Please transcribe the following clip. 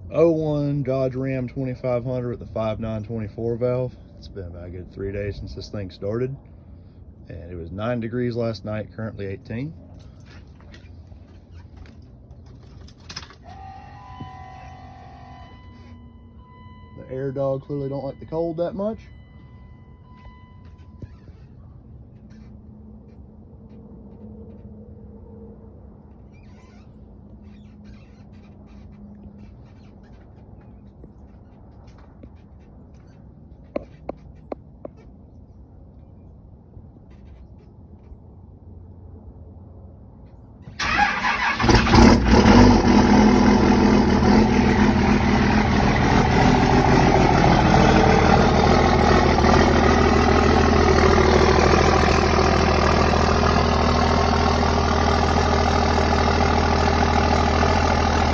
01 Dodge Ram 2500 with the 5.924 valve. It's been about a good 3 days since this thing started, and it was 9 degrees last night, currently 18. The air dog clearly don't like the cold that much.